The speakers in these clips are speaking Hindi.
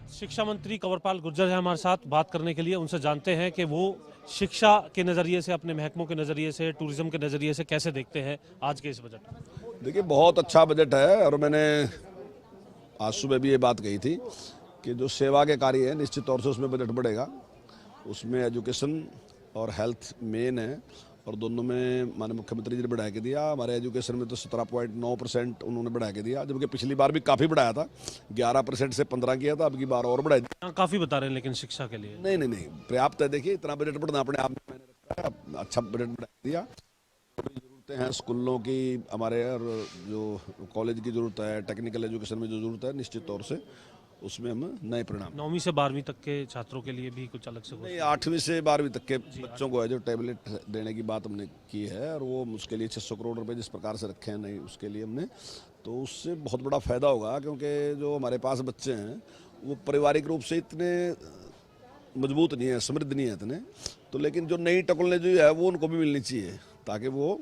शिक्षा मंत्री कंवरपाल गुर्जर है हमारे साथ बात करने के लिए। उनसे जानते हैं कि वो शिक्षा के नज़रिए से, अपने महकमों के नज़रिए से, टूरिज्म के नज़रिए से कैसे देखते हैं आज के इस बजट। देखिए, बहुत अच्छा बजट है और मैंने आज सुबह भी ये बात कही थी कि जो सेवा के कार्य है निश्चित तौर से उसमें बजट बढ़ेगा। उसमें एजुकेशन और हेल्थ मेन है और दोनों में माननीय मुख्यमंत्री जी ने बढ़ा के दिया। हमारे एजुकेशन में तो 17.9% उन्होंने बढ़ा के दिया, जबकि पिछली बार भी काफ़ी बढ़ाया था, 11% से 15 किया था, अब की बार और बढ़ा दिया। काफ़ी बता रहे हैं लेकिन शिक्षा के लिए नहीं, पर्याप्त है। देखिए, इतना बजट बढ़ना अपने आप में मैंने रखा है, अच्छा बजट बढ़ा दिया। जरूरतें हैं स्कूलों की, हमारे और जो कॉलेज की ज़रूरत है, टेक्निकल एजुकेशन में जो ज़रूरत है, निश्चित तौर से उसमें हम नए परिणाम। 9वीं से 12वीं तक के छात्रों के लिए भी कुछ अलग से नहीं, 8वीं से 12वीं तक के बच्चों को है जो टैबलेट देने की बात हमने की है, और वो उसके लिए 600 करोड़ रुपए जिस प्रकार से रखे हैं नहीं उसके लिए हमने, तो उससे बहुत बड़ा फायदा होगा। क्योंकि जो हमारे पास बच्चे हैं वो पारिवारिक रूप से इतने मजबूत नहीं है, समृद्ध नहीं है इतने, तो लेकिन जो नई टेक्नोलॉजी है वो उनको भी मिलनी चाहिए ताकि वो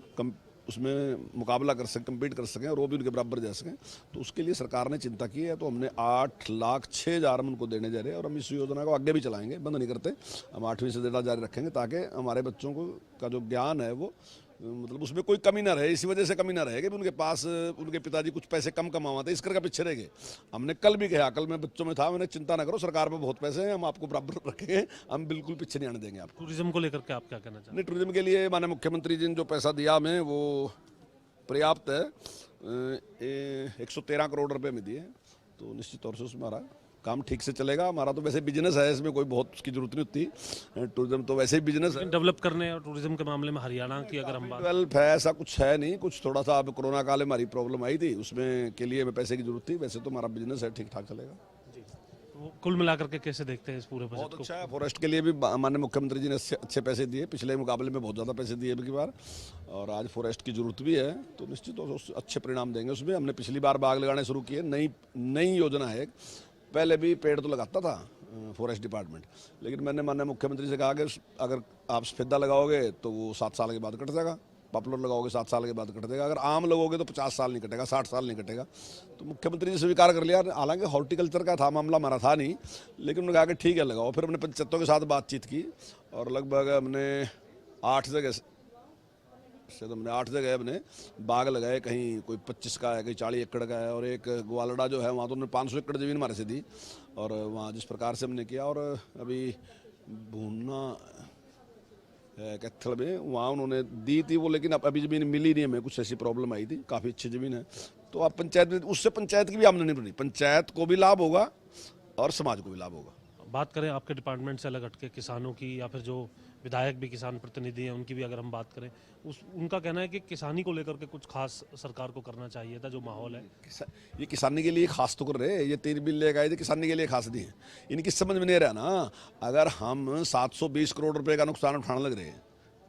उसमें मुकाबला कर सकें, कम्पीट कर सकें और वो भी उनके बराबर जा सकें। तो उसके लिए सरकार ने चिंता की है, तो हमने 8,06,000 हम उनको देने जा रहे हैं और हम इस योजना को आगे भी चलाएंगे, बंद नहीं करते। हम 8वीं से देना जारी रखेंगे ताकि हमारे बच्चों को का जो ज्ञान है वो मतलब उसमें कोई कमी ना रहे। इसी वजह से कमी ना रहे कि उनके पास उनके पिताजी कुछ पैसे कम कमाते इस करके पीछे रह गए। हमने कल भी कहा, कल मैं बच्चों में था, मैंने चिंता ना करो, सरकार में बहुत पैसे हैं, हम आपको बराबर रखेंगे, हम बिल्कुल पीछे नहीं आने देंगे आपको। टूरिज्म को लेकर के आप क्या कहना चाहते हैं? नहीं, टूरिज्म के लिए माननीय मुख्यमंत्री जी ने जो पैसा दिया हमें वो पर्याप्त है। 113 करोड़ रुपए में दिए, तो निश्चित तौर से उसमें हमारा काम ठीक से चलेगा। हमारा तो वैसे बिजनेस है, इसमें कोई बहुत उसकी जरूरत नहीं होती, टूरिज्म तो वैसे ही बिजनेस है। डेवलप करने और टूरिज्म के मामले में हरियाणा की अगर हम बात, डेवलप है ऐसा कुछ है नहीं, कुछ थोड़ा सा अब कोरोना काल में हमारी प्रॉब्लम आई थी, उसमें के लिए हमें पैसे की जरूरत थी, वैसे तो हमारा बिजनेस है, ठीक ठाक चलेगा। तो कुल मिलाकर के कैसे देखते हैं इस पूरे बजट बहुत को? अच्छा है। फॉरेस्ट के लिए भी माननीय मुख्यमंत्री जी ने अच्छे पैसे दिए, पिछले मुकाबले में बहुत ज़्यादा पैसे दिए अब की बार, और आज फॉरेस्ट की जरूरत भी है, तो निश्चित तौर से अच्छे परिणाम देंगे उसमें। हमने पिछली बार बाग लगाने शुरू किए, नई योजना है। पहले भी पेड़ तो लगाता था फॉरेस्ट डिपार्टमेंट, लेकिन मैंने माननीय मुख्यमंत्री से कहा कि अगर आप सफेदा लगाओगे तो वो 7 साल के बाद कट जाएगा, पॉपुलर लगाओगे 7 साल के बाद कट देगा, अगर आम लगोगे तो 50 साल नहीं कटेगा, 60 साल नहीं कटेगा। तो मुख्यमंत्री जी स्वीकार कर लिया। हालांकि हॉर्टिकल्चर का था मामला, हमारा था नहीं, लेकिन उन्होंने कहा कि ठीक है लगाओ। फिर हमने पंचायतों के साथ बातचीत की और लगभग हमने 8 जगह हमने बाग लगाए। कहीं कोई 25 का है, कहीं 40 एकड़ का है, और एक ग्वालड़ा जो है वहाँ तो उन्होंने 500 एकड़ ज़मीन हमारे से दी, और वहाँ जिस प्रकार से हमने किया। और अभी भूना कैथल में वहाँ उन्होंने दी थी वो, लेकिन अब अभी ज़मीन मिली नहीं हमें, कुछ ऐसी प्रॉब्लम आई थी। काफ़ी अच्छी ज़मीन है, तो अब पंचायत में उससे पंचायत की भी आमदनी बनी, पंचायत को भी लाभ होगा और समाज को भी लाभ होगा। बात करें आपके डिपार्टमेंट से अलग हटके किसानों की, या फिर जो विधायक भी किसान प्रतिनिधि हैं उनकी भी अगर हम बात करें, उनका कहना है कि किसानी को लेकर के कुछ खास सरकार को करना चाहिए था। जो माहौल है ये किसानी के लिए खास तो कर रहे हैं, ये 3 बिल लेकर आए थे, किसानी के लिए खास नहीं है। इनकी समझ में नहीं रहा ना, अगर हम 720 करोड़ रुपए का नुकसान उठाने लग रहे हैं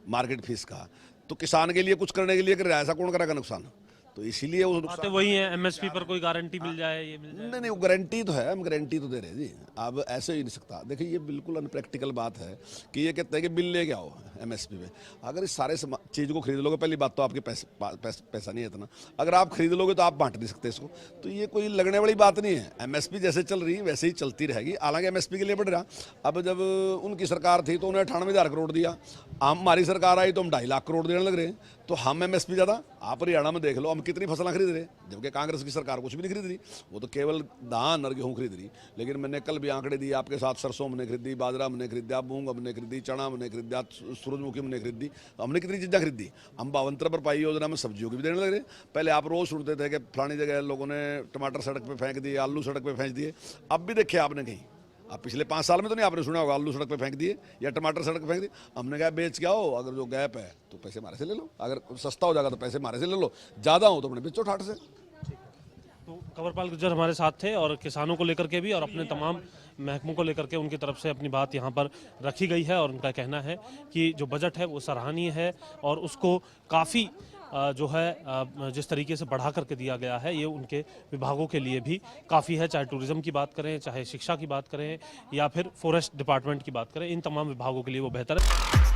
मार्केट फीस का, तो किसान के लिए कुछ करने के लिए कर रहा है, ऐसा कौन करेगा नुकसान? तो इसीलिए वो बातें वही है, एमएसपी पर कोई गारंटी मिल जाए, ये मिल जाए। नहीं, वो गारंटी तो है, हम गारंटी तो दे रहे हैं जी। अब ऐसे ही नहीं सकता। देखिए, ये बिल्कुल अनप्रैक्टिकल बात है कि ये कहते हैं कि बिल लेके आओ एमएसपी पे। अगर इस सारे चीज़ को खरीद लोगे, पहली बात तो आपके पैसा नहीं है इतना, अगर आप खरीद लोगे तो आप बांट नहीं सकते इसको, तो ये कोई लगने वाली बात नहीं है। एमएसपी जैसे चल रही है वैसे ही चलती रहेगी। हालांकि एमएसपी के लिए बढ़ रहा, अब जब उनकी सरकार थी तो उन्हें 98,000 करोड़ दिया, हमारी सरकार आई तो हम 2.5 लाख करोड़ देने लग रहे हैं, तो हम एमएसपी ज़्यादा। आप हरियाणा में देख लो हम कितनी फसलें खरीद रहे हैं, जबकि कांग्रेस की सरकार कुछ भी नहीं खरीद रही, वो तो केवल धान और गेहूँ खरीद रही। लेकिन मैंने कल भी आंकड़े दिए आपके साथ, सरसों हमने खरीदी, बाजरा हमने खरीदा, मूंग हमने खरीदी, चना हमने खरीदा, सूरजमुखी हमने खरीदी, हमने कितनी चीज़ें खरीदी। हम 52 भरपाई योजना में सब्जियों की भी देने लग रहे। पहले आप रोज़ सुनते थे कि फलानी जगह लोगों ने टमाटर सड़क पर फेंक दिए, आलू सड़क पर फेंक दिए, अब भी देखिए आपने कहीं, अब पिछले 5 साल में तो नहीं आपने सुना होगा आलू सड़क पे फेंक दिए या टमाटर सड़क पे फेंक दिए। हमने कहा बेच के आओ, अगर जो गैप है तो पैसे हमारे से ले लो, अगर सस्ता हो जाएगा तो पैसे हमारे से ले लो, ज़्यादा हो तो अपने बेचो ठाट से। तो कंवरपाल गुर्जर हमारे साथ थे और किसानों को लेकर के भी और अपने तमाम महकमों को लेकर के उनकी तरफ से अपनी बात यहाँ पर रखी गई है। और उनका कहना है कि जो बजट है वो सराहनीय है और उसको काफ़ी जो है जिस तरीके से बढ़ा करके दिया गया है, ये उनके विभागों के लिए भी काफ़ी है। चाहे टूरिज्म की बात करें, चाहे शिक्षा की बात करें, या फिर फॉरेस्ट डिपार्टमेंट की बात करें, इन तमाम विभागों के लिए वो बेहतर है।